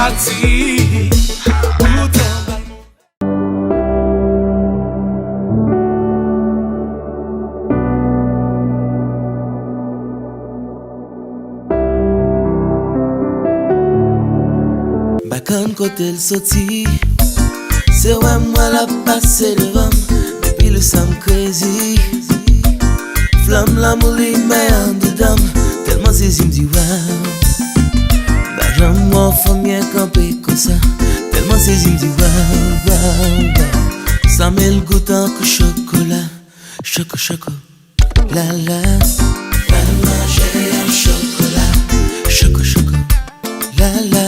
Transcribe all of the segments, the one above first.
parti. Bakan kote l soti, se wè mwen la pase devan, depi le sam crazy. Flam la mouli mè an dedam, telman sezi mdi wow. Bajan mwen fòmye kampe kon sa, telman sezi mdi wow, wow, wow. Sa mè l goutan kou chokola, choko choko, la la. Fal manje an chokola, choko choko, la la.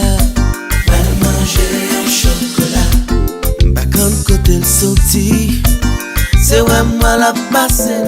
Bakan kote l soti, se wè mwen la pase.